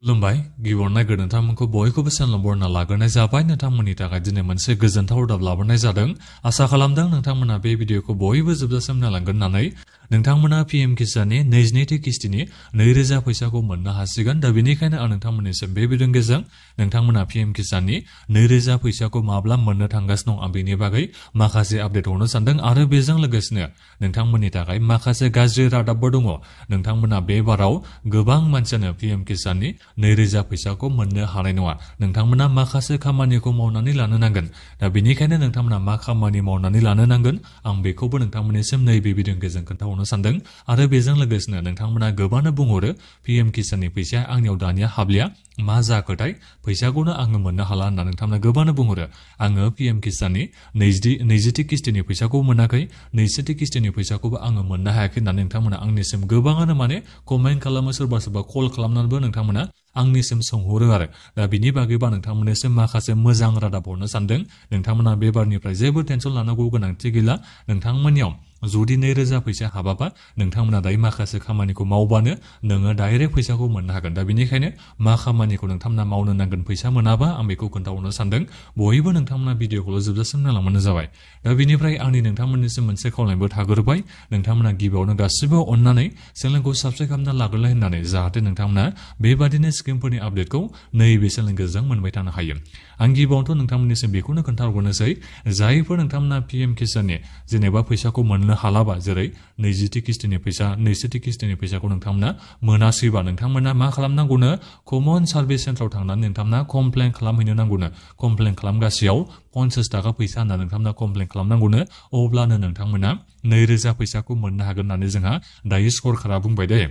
खुलुमबाय गिबियावनो नायग्रो नोंथांमोनखौ बयखौबो चेनेल बरना लाग्रोनाय जाबाय नोंथांमोननि थाखाय दिनै मोनसे गोजोनथाव रादाब लाबोनाय जादों आसा खालामदों नोंथांमोना बे भिडिअखौ बयबो जोबजासिम नायलांगोन होननानै नोंथांमोना पीएम किसाननि 22थि किस्तिनि 2000 फैसाखौ मोननो हासिगोन दा बेनिखायनो आं नोंथांमोननिसिम बे भिडिअनि गेजेरजों नोंथांमोना पीएम किसाननि 2000 फैसाखौ माब्ला मोननो थांगासिनो दं आं बेनि बागै माखासे आपडेट हरनो सानदों आरो बेजों लोगोसेनो नोंथांमोननि थाखाय माखासे गाज्रि रादाबबो दङ नोंथांमोना बे बाराव गोबां मानसियानो पीएम किसाननि 2000 फैसाखौ मोननो हानाय नङा नोंथांमोना माखासे खामानिखौ मावनानै लानो नांगोन दा बेनिखायनो नोंथांमोना मा खामानि मावनानै लानो नांगोन आं बेखौबो नोंथांमोननिसिम नैबे भिडिअनि गेजेरजों खोन्थाहरनो सानदों आरो बेजों लोगोसेनो नोंथांमोना गोबांनो बुंहरो पीएम किसाननि फैसाया आंनियाव दानिया हाबलिया मा जाखोथाय फैसाखौनो आङो मोननो हाला होनना नोंथांमोना गोबांनो बुंहरो आङो पीएम किसाननि 20थि किस्तिनि फैसाखौ मोनाखै 20थि किस्तिनि फैसाखौबो आङो मोननो हायाखै होननानै नोंथांमोना आंनिसिम गोबाङानो कमेन्ट खालामो सोरबा कल खालामनानैबो नोंथांमोना आंनिसिम सोंहरो आरो दा बिनि बागैबा नोंथांमोननिसिम माखासे मोजां रादाब हरनो सानदों नोंथांमोना बे बारनिफ्राय जेबो टेनसन लानांगौ गोनांथि गैला नोंथांमोननियाव जुदि 2000 फैसा हाबाबा नोंथांमोना दायो माखासे खामानिखौ मावबानो नोङो डाइरेक्ट फैसाखौ मोननो हागोन दा बेनिखायनो मा खामानिखौ नोंथांमोना मावनो नांगोन फैसा मोनाबा आं बेखौ खोन्थाहरनो सानदों बयबो नोंथांमोना भिडिअखौल' जोबजासिम नायलांबानो जाबाय दा बेनिफ्राय आंनि नोंथांमोननिसिम मोनसे खावलायबो थाग्रोबाय नोंथांमोना गिबियावनो गासिबो अननानै चेनेलखौ साबस्क्राइब खालामना लाग्रोलाय होननानै जाहाथे नोंथांमोना बेबादिनो स्किमफोरनि आपडेटखौ नैबे चेनेलनि गेजेरजों मोनबाय थानो हायो आं गिबियावनोथ' नोंथांमोननिसिम बेखौनो खोन्थाहरनोसै जायफोर नोंथांमोना पीएम किसाननि जेनेबा फैसाखौ मोननो हालाबा जेरै 20थि किस्तिनि फैसा 20थि किस्तिनि फैसाखौ नोंथांमोना मोनासैबा नोंथांमोना मा खालामनांगौनो कमन सार्भिस सेन्टाराव थांनानै नोंथांमोना कमप्लेन खालामहैनो नांगौनो कमप्लेन खालामगासेयाव 50 थाखा फैसा होनना नोंथांमोना कमप्लेन खालामनांगौनो अब्लानो नोंथांमोना 2000 फैसाखौ मोननो हागोन होननानै जोंहा दायो सरकारा बुंबाय दे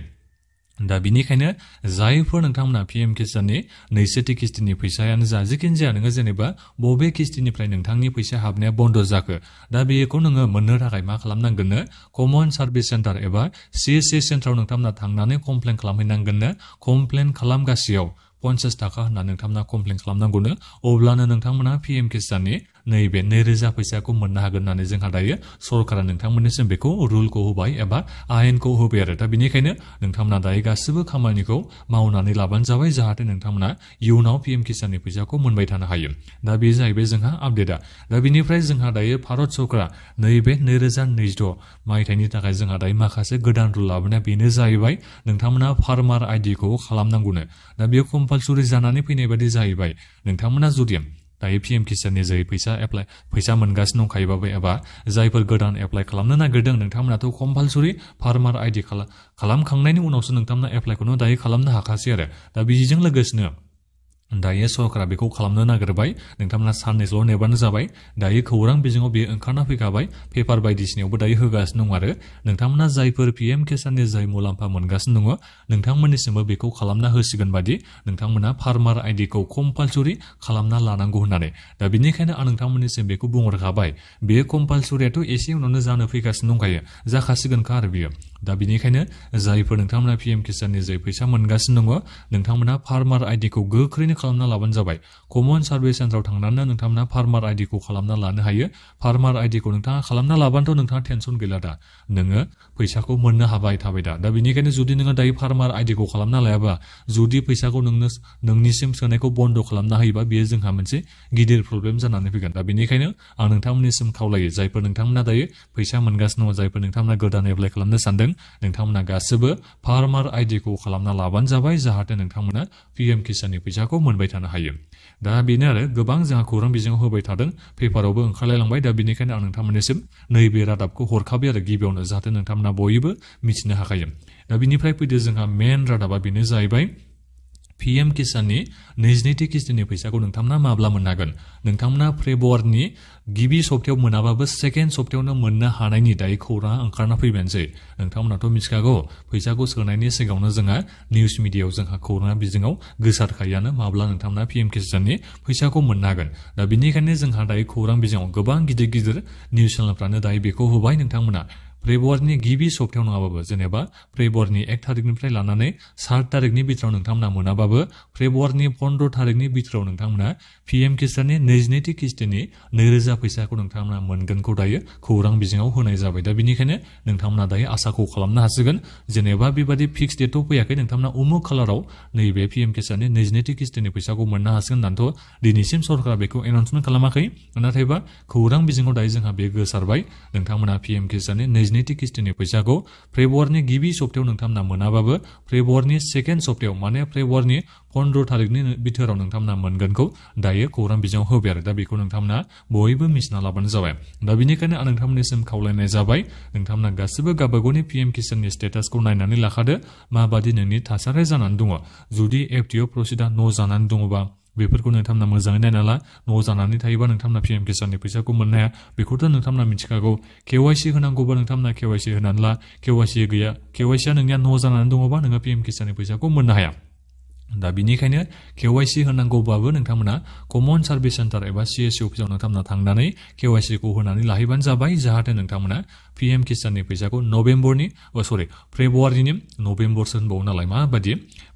दा बिनिखायनो जायफोर नोंथांमोना पीएम किसाननि 20थि किस्तिनि फैसायानो जा जिखिनि जाया नोङो जेनेबा बबे किस्तिनिफ्राय नोंथांनि फैसा हाबनाया बन्द जाखो दा बेखौ नोङो मोननो थाखाय मा खालामनांगोननो कमन सार्भिस सेन्टार एबा सीएससी सेन्टाराव नोंथांमोना थांनानै कमप्लेन खालामहैनांगोननो कमप्लेन खालामगासेयाव 50 थाखा होनना नोंथांमोना कमप्लेन खालामनांगौनो अब्लानो नोंथांमोना पीएम किसाननि नैबे 2000 फैसाखौ मोननो हागोन होननानै जोंहा दायो सरकारा नोंथांमोननिसिम बेखौ रुलखौ होबाय एबा आयेनखौ होबाय आरो दा बेनिखायनो नोंथांमोना दायो गासिबो खामानिखौ मावनानै लाबानो जाबाय जाहाथे नोंथांमोना इयुनाव पीएम किसाननि फैसाखौ मोनबाय थानो हायो दा बे जाहैबाय जोंहा आपडेटआ दा बेनिफ्राय जोंहा दायो भारत सरकारा नैबे 2026 मायथाइनि थाखाय जोंहा दायो माखासे गोदान रुल लाबोनाया बेनो जाहैबाय नोंथांमोना फार्मार आइडिखौ खालामनांगौनो दा बेयो कम्पालसरि जानानै फैनाय बायदि जाहैबाय नोंथांमोना जुदि दायो पीएम किसाननि जै फैसा मोनगासिनो दंखायोबाबो एबा जायफोर गोदान एप्लाइ खालामनो नागिरदों नोंथांमोनाथ' कम्पालसरि फार्मार आइडि खालामखांनायनि उनावसो नोंथांमोना एप्लाइखौनो दायो खालामनो हाखासै आरो दा बेजों लोगोसेनो दायो सरकारा बेखौ खालामनो नागिरबाय नोंथांमोना साननैसोल' नेबानो जाबाय दायो खौरां बिजोङाव बेयो ओंखारना फैखाबाय पेपार बायदिसिनायावबो दायो होगासिनो दं आरो नोंथांमोना जायफोर पीएम किसाननि जाय मुलाम्फा मोनगासिनो दङ नोंथांमोननिसिमबो बेखौ खालामना होसिगोन बादि नोंथांमोना फार्मार आइडिखौ कम्पालसरि खालामना लानांगौ होननानै दा बेनिखायनो आं नोंथांमोननिसिम बेखौ बुंहरखाबाय बेयो कम्पालसरियाथ' एसे उनावनो जानो फैगासिनो दंखायो जाखासिगोनखा आरो बियो दा बेनिखायनो जायफोर नोंथांमोना पीएम किसाननि जाय फैसा मोनगासिनो दङ नोंथांमोना फार्मार आइडिखौ गोख्रैनो खालामना लाबानो जाबाय कमन सार्भिस सेन्टाराव थांनानै नोंथांमोना फार्मार आइडिखौ खालामना लानो हायो फार्मार आइडिखौ नोंथाङा खालामना लाबानोथ' नोंथाङा टेनसन गैला दा नोङो फैसाखौ मोननो हाबाय थाबाय दा बेनिखायनो जुदि नोङो दायो फार्मार आइडिखौ खालामना लायाबा जुदि फैसाखौ नोंनिसिम सोनायखौ बन्द खालामना होयोबा बेयो जोंहा मोनसे गिदिर प्रब्लेम जानानै फैगोन दा बेनिखायनो आं नोंथांमोननिसिम खावलायो जायफोर नोंथांमोना दायो फैसा मोनगासिनो दङ जायफोर नोंथांमोना गोदान एप्लाइ खालामनो सानदों नोंथांमोना गासिबो फार्मार आइडिखौ खालामना लाबानो जाबाय जाहाथे नोंथांमोना पीएम किसाननि फैसाखौ मोनबाय थानो हायो दा बेनो आरो गोबां जोंहा खौरां बिजोङाव होबाय थादों पेपारावबो ओंखारलायलांबाय दा बेनिखायनो आं नोंथांमोननिसिम नैबे रादाबखौ हरखाबाय आरो गिबियावनो जाहाथे नोंथांमोना बयबो मिथिनो हाखायो दा बिनिफ्राय फैदो जोंहा मेन रादाबा बेनो जाहैबाय पीएम किसाननि 22थि किस्तिनि फैसाखौ नोंथांमोना माब्ला मोननो हागोन नोंथांमोना फेब्रुवारिनि गिबि सप्तायाव मोनाबाबो सेकेन्ड सप्तायावनो मोननो हानायनि दायो खौराङा ओंखारना फैबायानोसै नोंथांमोनाथ' मिथिखागौ फैसाखौ सोनायनि सिगाङावनो जोंहा निउस मिडियायाव जोंहा खौराङा बिजोङाव गोसारखायोआनो माब्ला नोंथांमोना पीएम किसाननि फैसाखौ मोननो हागोन दा बेनिखायनो जोंहा दायो खौरां बिजोङाव गोबां गिदिर गिदिर निउस चेनेलफ्रानो दायो बेखौ होबाय नोंथांमोना फेब्रुवारिनि गिबि सप्तायाव नङाबाबो जेनेबा फेब्रुवारिनि 1 थारिखनिफ्राय लानानै 7 थारिखनि बिथोराव नोंथांमोना मोनाबाबो फेब्रुवारिनि 15 थारिखनि बिथोराव नोंथांमोना पीएम किसाननि 22थि किस्तिनि 2000 फैसाखौ नोंथांमोना मोनगोनखौ दायो खौरां बिजोङाव होनाय जाबाय। दा बेनिखायनो नोंथांमोना दायो आसाखौ खालामनो हासिगोन जेनेबा बेबादि फिक्स डेटआव फैयाखै नोंथांमोना उमुक खालाराव नैबे पीएम किसाननि 22थि किस्तिनि फैसाखौ मोननो हासिगोन होननानैथ' दिनैसिम सरकारा बेखौ एनाउन्समेन्ट खालामाखै। नाथायबा खौरां बिजोङाव दायो जोंहा बे गोसारबाय नोंथांमोना पीएम किसाननि 22थि किस्तिनि फैसाखौ फेब्रुवारिनि गिबि सप्तायाव नोंथांमोना मोनाबाबो फेब्रुवारिनि 2nd सप्तायाव माने फेब्रुवारिनि 15 थारिखनि बिथोराव नोंथांमोना मोनगोनखौ दायो खौरां बिजोङाव होबाय आरो दा बेखौ नोंथांमोना बयबो मिथिना लाबानो जाबाय। दा बेनिखायनो आं नोंथांमोननिसिम खावलायनाय जाबाय नोंथांमोना गासिबो गावबागावनि पीएम किसाननि स्टेटासखौ नायनानै लाखादो माबादि नोंनि थासारिया जानानै दङ। जुदि एफटिअ प्रसिडा न' जानानै दङबा बेफोरखौ नोंथांमोना मोजाङै नायना ला। न' जानानै थायोबा नोंथांमोना पीएम किसाननि फैसाखौ मोननो हाया बेखौथ' नोंथांमोना मिथिखागौ। केवाइसि होनांगौबा नोंथांमोना केवाइसि होनानै ला। केवाइसि गैया केवाइसिया नोंनिया न' जानानै दङबा नोङो पीएम किसाननि फैसाखौ मोननो हाया। दा बिनिखायनो केवाइसि होनांगौबाबो नोंथांमोना कमन सार्भिस सेन्टार एबा सीएससी अफिसाव नोंथांमोना थांनानै केवाइसिखौ होनानै लाहैबानो जाबाय जाहाथे नोंथांमोना पीएम किसाननि फैसाखौ फेब्रुवारिनि नभेम्बरसो होनबावो नालाय माबादि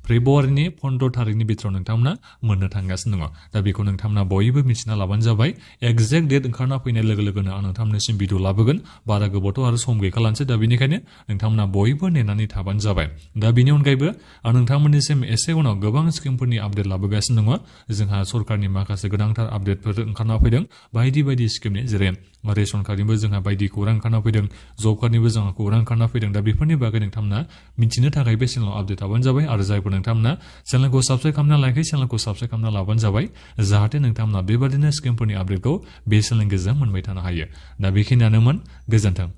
फेब्रुवारिनि 15 थारिखनि बिथोराव नोंथांमोना मोननो थांगासिनो दङ। दा बेखौ नोंथांमोना बयबो मिथिना लाबानो जाबाय। एक्जेक्ट डेट ओंखारना फैनाय लोगो लोगोनो आं नोंथांमोननिसिम भिडिअ लाबोगोन। बारा गोबावथ' आरो सम गैखालानोसै दा बेनिखायनो नोंथांमोना बयबो नेनानै थाबानो जाबाय। दा बेनि अनगायैबो आं नोंथांमोननिसिम एसे उनाव गोबां स्किमफोरनि आपडेट लाबोगासिनो दङ। जोंहा सरकारनि माखासे गोनांथार आपडेटफोर ओंखारना फैदों बायदि बायदि स्किमनि जेरै रेशन कार्डनिबो जोंहा बायदि खौरां ओंखारना फैदों जब कार्डनिबो जोंहा खौरां ओंखारना फैदों। दा बेफोरनि बागै नोंथांमोना मिथिनो थाखाय बे चेनेलाव आपडेट थाबानो जाबाय आरो जायफोर नोंथांमोना चेनेलखौ साबस्क्राइब खालामना लायाखै चेनेलखौ साबस्क्राइब खालामना लाबानो जाबाय जाहाथे नोंथांमोना बेबादिनो स्किमफोरनि आपडेटखौ बे चेनेलनि गेजेरजों मोनबाय थानो हायो। दा बेखिनियानोमोन गोजोन्थों।